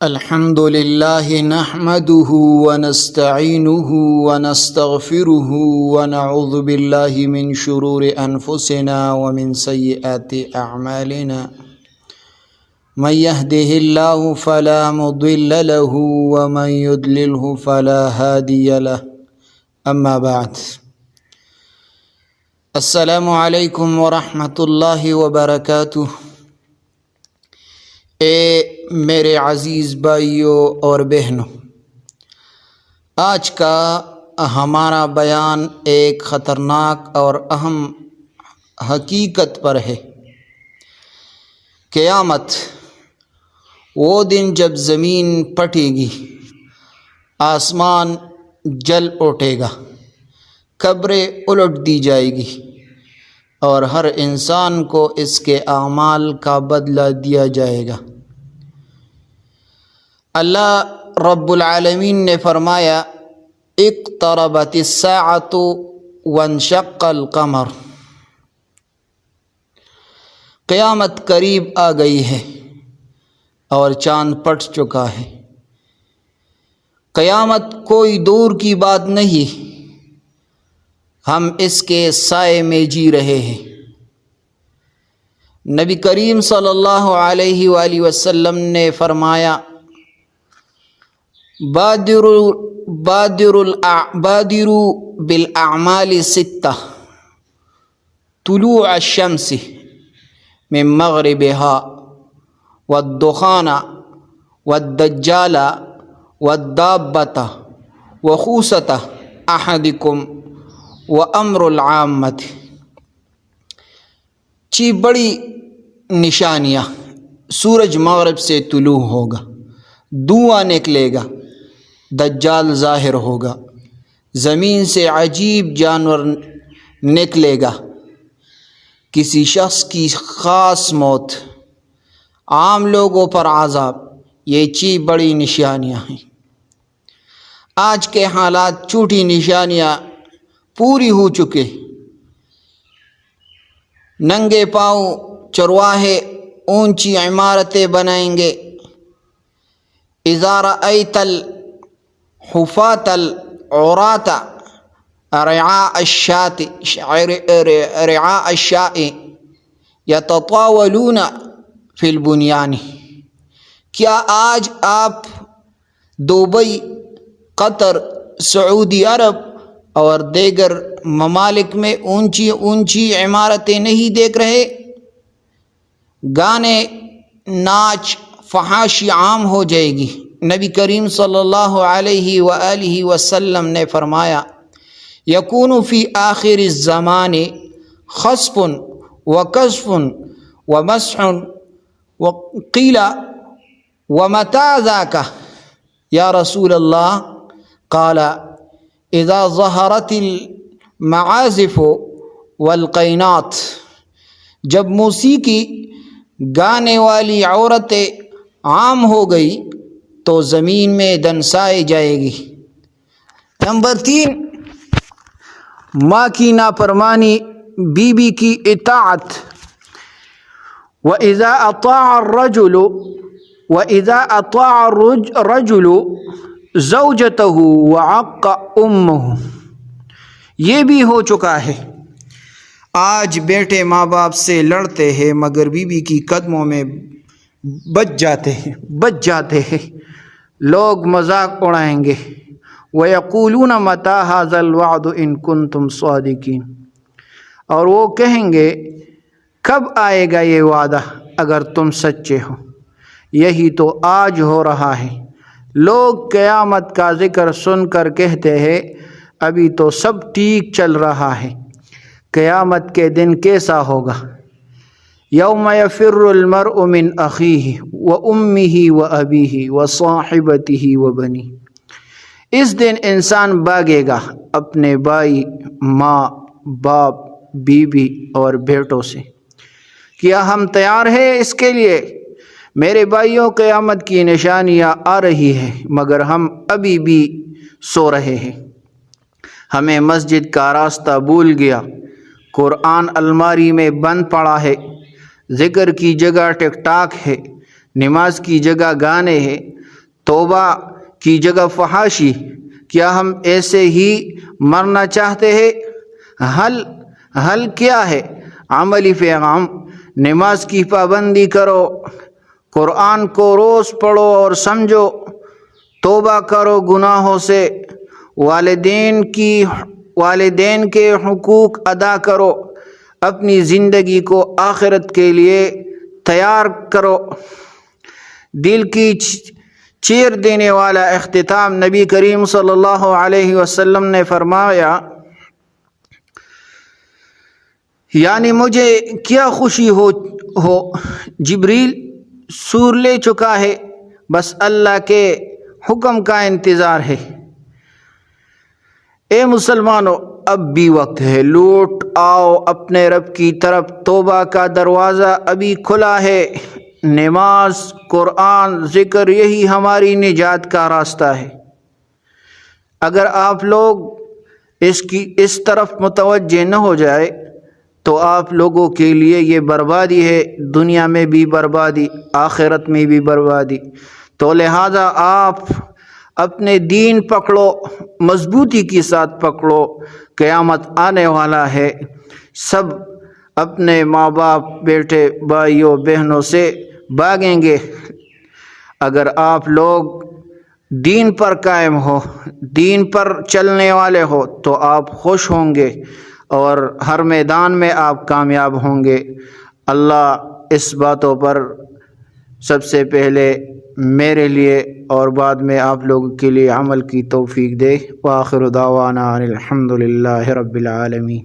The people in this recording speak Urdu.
الحمد لله نحمده ونستعينه ونستغفره ونعوذ بالله من شرور أنفسنا ومن سيئات أعمالنا من يهده الله فلا مضل له ومن يضلله فلا هادي له أما بعد السلام علیکم ورحمۃ اللہ وبرکاتہ۔ میرے عزیز بھائیوں اور بہنوں، آج کا ہمارا بیان ایک خطرناک اور اہم حقیقت پر ہے۔ قیامت، وہ دن جب زمین پھٹے گی، آسمان جل اٹھے گا، قبریں الٹ دی جائے گی اور ہر انسان کو اس کے اعمال کا بدلہ دیا جائے گا۔ اللہ رب العالمین نے فرمایا، اقتربت الساعۃ وانشق القمر، قیامت قریب آ گئی ہے اور چاند پھٹ چکا ہے۔ قیامت کوئی دور کی بات نہیں، ہم اس کے سائے میں جی رہے ہیں۔ نبی کریم صلی اللہ علیہ وآلہ وسلم نے فرمایا، بادروا بالاعمال ستہ، طلوع الشمس من مغربها والدخان والدجال والدابة وخوصة احدکم وامر العامت۔ بڑی نشانیاں، سورج مغرب سے طلوع ہوگا، دھواں نکلے گا، دجال ظاہر ہوگا، زمین سے عجیب جانور نکلے گا، کسی شخص کی خاص موت، عام لوگوں پر عذاب۔ یہ بڑی نشانیاں ہیں۔ آج کے حالات جھوٹی نشانیاں پوری ہو چکے۔ ننگے پاؤں چرواہے اونچی عمارتیں بنائیں گے۔ اذا رأیت الحفاة العراة رعاء الشاء یتطاولون فی البنیان۔ کیا آج آپ دبئی، قطر، سعودی عرب اور دیگر ممالک میں اونچی اونچی عمارتیں نہیں دیکھ رہے؟ گانے، ناچ، فحاشی عام ہو جائے گی۔ نبی کریم صلی اللہ علیہ وآلہ وسلم نے فرمایا، یکون فی آخر الزمان خسف وقذف ومسح وقیل ومتى ذاک یا رسول اللہ؟ قال اذا ظہرت المعازف والقینات، جب موسیقی گانے والی عورتیں عام ہو گئی تو زمین میں دنسائی جائے گی۔ نمبر 3، ماں کی نافرمانی، بیوی کی اطاعت۔ وَإِذَا أَطَاعَ الرَّجُلُ زَوْجَتَهُ وَعَقَّ أُمَّهُ، یہ بھی ہو چکا ہے۔ آج بیٹے ماں باپ سے لڑتے ہیں مگر بیوی کی قدموں میں بچ جاتے ہیں۔ لوگ مذاق اڑائیں گے۔ وَيَقُولُونَ مَتَى هَذَا الْوَعْدُ إِن كُنتُمْ صَادِقِينَ، اور وہ کہیں گے کب آئے گا یہ وعدہ اگر تم سچے ہو۔ یہی تو آج ہو رہا ہے۔ لوگ قیامت کا ذکر سن کر کہتے ہیں ابھی تو سب ٹھیک چل رہا ہے۔ قیامت کے دن کیسا ہوگا؟ یوم یفر المرء من اخیہ وامہ وابیہ وصاحبتہ وبنیہ، اس دن انسان بھاگے گا اپنے بھائی، ماں، باپ، بیوی اور بیٹوں سے۔ کیا ہم تیار ہیں اس کے لیے؟ میرے بھائیوں، قیامت کی نشانیاں آ رہی ہیں مگر ہم ابھی بھی سو رہے ہیں۔ ہمیں مسجد کا راستہ بھول گیا، قرآن الماری میں بند پڑا ہے، ذکر کی جگہ ٹک ٹاک ہے، نماز کی جگہ گانے ہیں، توبہ کی جگہ فحاشی، کیا ہم ایسے ہی مرنا چاہتے ہیں؟ حل کیا ہے؟ عملی پیغام: نماز کی پابندی کرو، قرآن کو روز پڑھو اور سمجھو، توبہ کرو گناہوں سے، والدین کے حقوق ادا کرو، اپنی زندگی کو آخرت کے لیے تیار کرو۔ دل کی چیر دینے والا اختتام۔ نبی کریم صلی اللہ علیہ وسلم نے فرمایا، یعنی مجھے کیا خوشی ہو جبریل سور لے چکا ہے، بس اللہ کے حکم کا انتظار ہے۔ اے مسلمانوں، اب بھی وقت ہے، لوٹ آؤ اپنے رب کی طرف، توبہ کا دروازہ ابھی کھلا ہے۔ نماز، قرآن، ذکر، یہی ہماری نجات کا راستہ ہے۔ اگر آپ لوگ اس طرف متوجہ نہ ہو جائے تو آپ لوگوں کے لیے یہ بربادی ہے، دنیا میں بھی بربادی، آخرت میں بھی بربادی۔ تو لہٰذا آپ اپنے دین پکڑو، مضبوطی کے ساتھ پکڑو، قیامت آنے والا ہے۔ سب اپنے ماں باپ، بیٹے، بھائیوں، بہنوں سے بھاگیں گے۔ اگر آپ لوگ دین پر قائم ہو، دین پر چلنے والے ہو تو آپ خوش ہوں گے اور ہر میدان میں آپ کامیاب ہوں گے۔ اللہ اس باتوں پر سب سے پہلے میرے لیے اور بعد میں آپ لوگوں کے لیے عمل کی توفیق دے۔ وآخر دعوانا ان الحمد للہ رب العالمین۔